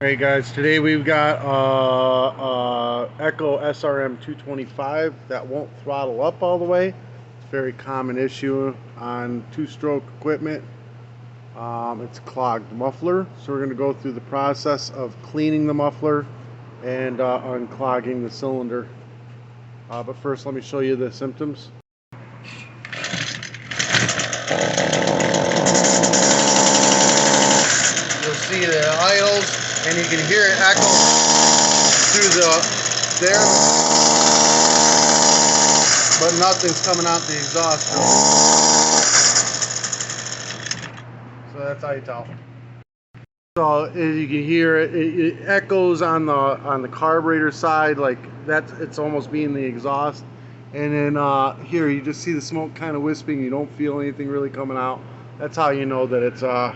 Alright guys, today we've got Echo srm-225 that won't throttle up all the way. It's a very common issue on two-stroke equipment. It's a clogged muffler, so we're going to go through the process of cleaning the muffler and unclogging the cylinder. But first let me show you the symptoms. You'll see the idles, and you can hear it echo through there, but nothing's coming out the exhaust. So that's how you tell. So as you can hear it echoes on the carburetor side, like it's almost being the exhaust. And then here you just see the smoke kind of wisping. You don't feel anything really coming out. That's how you know that it's a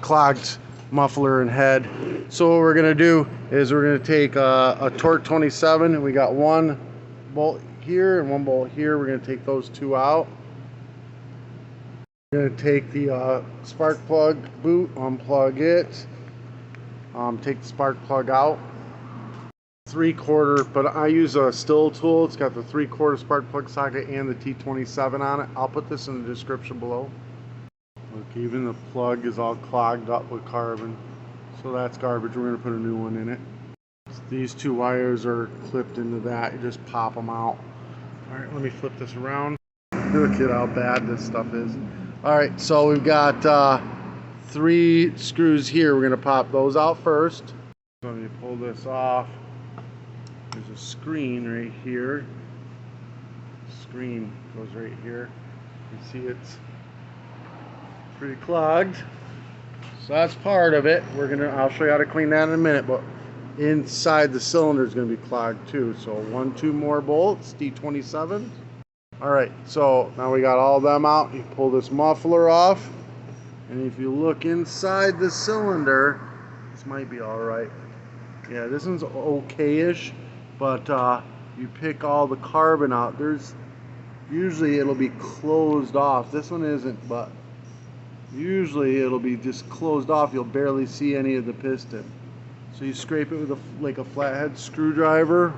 clogged muffler and head. So what we're going to do is we're going to take a torque 27, and we got one bolt here and one bolt here. We're going to take those two out. We're going to take the spark plug boot, unplug it, take the spark plug out. 3/4, but I use a stihl tool. It's got the 3/4 spark plug socket and the T27 on it. I'll put this in the description below. Look, even the plug is all clogged up with carbon, so that's garbage. We're going to put a new one in it. So these two wires are clipped into that. You just pop them out. Alright, let me flip this around. Look at how bad this stuff is. Alright, so we've got 3 screws here. We're going to pop those out first. So let me pull this off. There's a screen right here. Screen goes right here. You can see it's pretty clogged. So that's part of it. I'll show you how to clean that in a minute, but inside the cylinder is going to be clogged too. So 2 more bolts, D27. Alright, so now we got all of them out. You pull this muffler off, and if you look inside the cylinder, this might be alright. Yeah, this one's okay-ish, but you pick all the carbon out. Usually it'll be closed off. This one isn't, but usually it'll be just closed off. You'll barely see any of the piston. So you scrape it with like a flathead screwdriver.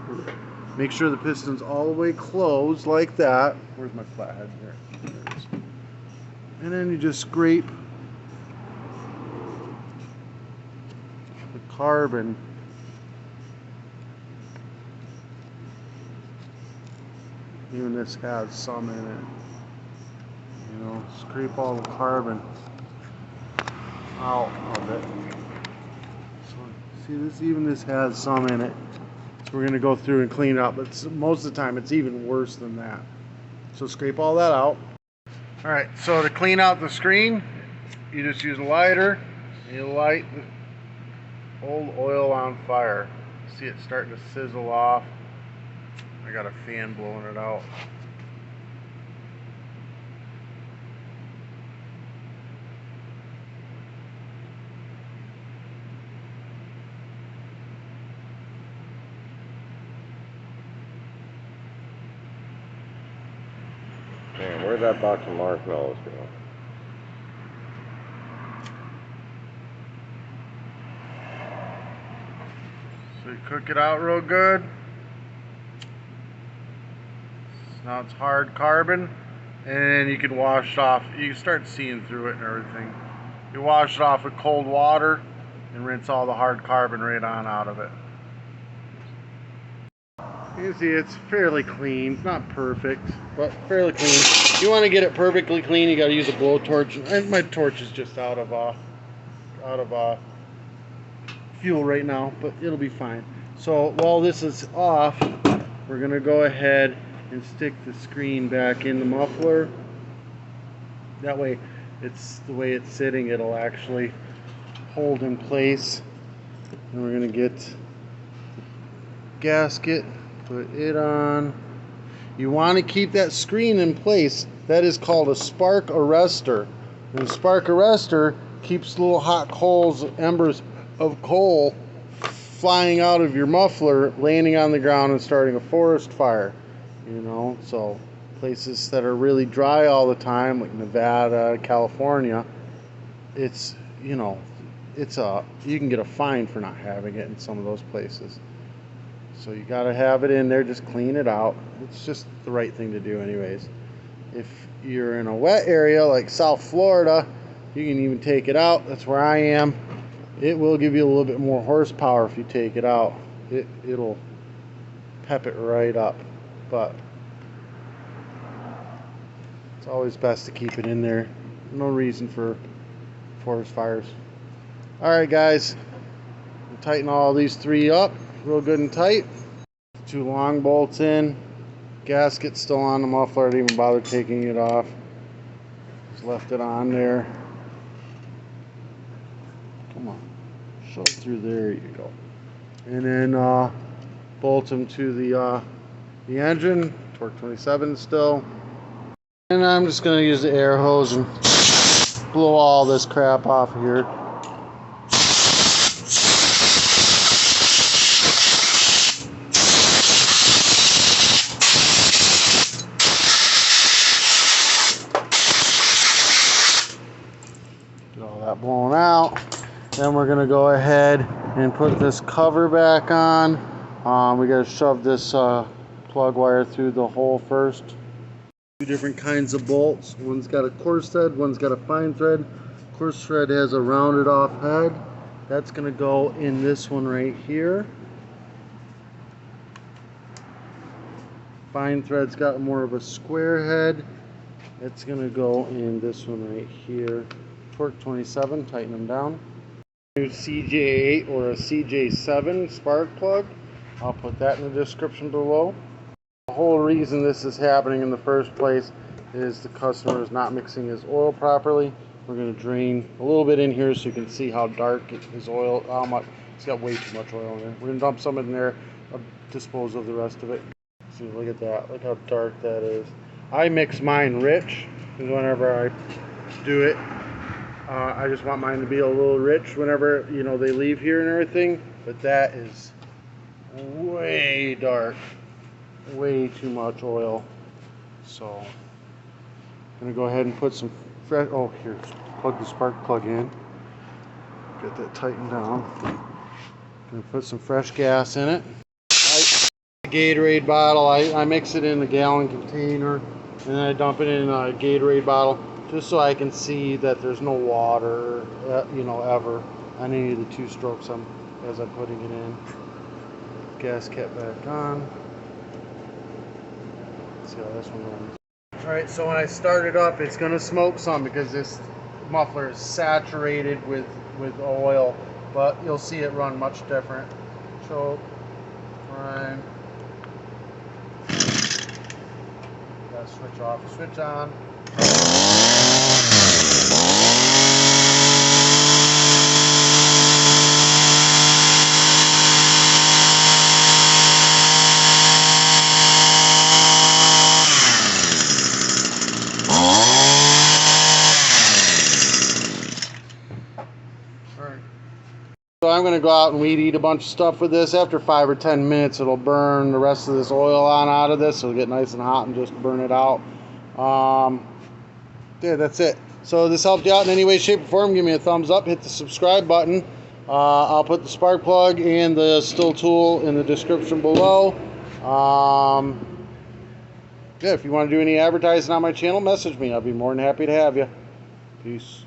Make sure the piston's all the way closed like that. Where's my flathead? Here. There it is. And then you just scrape the carbon. Even this has some in it. You know, scrape all the carbon out of it. So, see, this has some in it. So we're going to go through and clean it up, but most of the time it's even worse than that. So scrape all that out. Alright, so to clean out the screen, you just use a lighter, and you light the old oil on fire. See it starting to sizzle off. I got a fan blowing it out. Man, where'd that box of marshmallows go? So you cook it out real good. Now it's hard carbon, and you can wash it off. You can start seeing through it and everything. You wash it off with cold water and rinse all the hard carbon right on out of it. You can see it's fairly clean. Not perfect, but fairly clean. You want to get it perfectly clean, you got to use a blowtorch. And my torch is just out of fuel right now, but it'll be fine. So while this is off, we're gonna go ahead and stick the screen back in the muffler. That way, it's the way it's sitting, it'll actually hold in place. And we're gonna get the gasket, put it on. You want to keep that screen in place. That is called a spark arrestor. And the spark arrestor keeps little hot coals, embers of coal flying out of your muffler, landing on the ground and starting a forest fire. You know, so places that are really dry all the time, like Nevada, California, it's, you know, you can get a fine for not having it in some of those places. So you got to have it in there, just clean it out. It's just the right thing to do anyways. If you're in a wet area like South Florida, you can even take it out. That's where I am. It will give you a little bit more horsepower if you take it out. It'll pep it right up. But it's always best to keep it in there. No reason for forest fires. Alright guys, tighten all these three up real good and tight. 2 long bolts in. Gasket's still on the muffler. I didn't even bother taking it off. Just left it on there. Come on, shove through there. You go. And then bolt them to the engine. Torque 27 still. And I'm just going to use the air hose and blow all this crap off here. Get all that blown out. Then we're going to go ahead and put this cover back on. We got to shove this plug wire through the hole first. 2 different kinds of bolts. One's got a coarse thread, one's got a fine thread. Coarse thread has a rounded off head. That's going to go in this one right here. Fine thread's got more of a square head. It's going to go in this one right here. Torque 27, tighten them down. New CJ8 or a CJ7 spark plug. I'll put that in the description below. The whole reason this is happening in the first place is the customer is not mixing his oil properly. We're going to drain a little bit in here so you can see how dark his oil, how much, it's got way too much oil in there. We're going to dump some in there, dispose of the rest of it. See, look at that, look how dark that is. I mix mine rich, because whenever I do it, I just want mine to be a little rich whenever, you know, they leave here and everything. But that is way dark. Way too much oil. So I'm gonna go ahead and put some fresh, oh here, plug the spark plug in, get that tightened down. Gonna put some fresh gas in it. Gatorade bottle, I mix it in a gallon container and then I dump it in a Gatorade bottle just so I can see that there's no water you know, ever on any of the 2 strokes as I'm putting it in. Gas cap back on. See how this one runs. Alright, so when I start it up, it's going to smoke some because this muffler is saturated with oil, but you'll see it run much different. Choke, prime. Gotta switch off, switch on. So I'm going to go out and weed eat a bunch of stuff with this. After 5 or 10 minutes, it'll burn the rest of this oil on out of this. It'll get nice and hot and just burn it out. Yeah, that's it. So this helped you out in any way, shape, or form, give me a thumbs up. Hit the subscribe button. I'll put the spark plug and the stihl tool in the description below. Yeah, if you want to do any advertising on my channel, message me. I'll be more than happy to have you. Peace.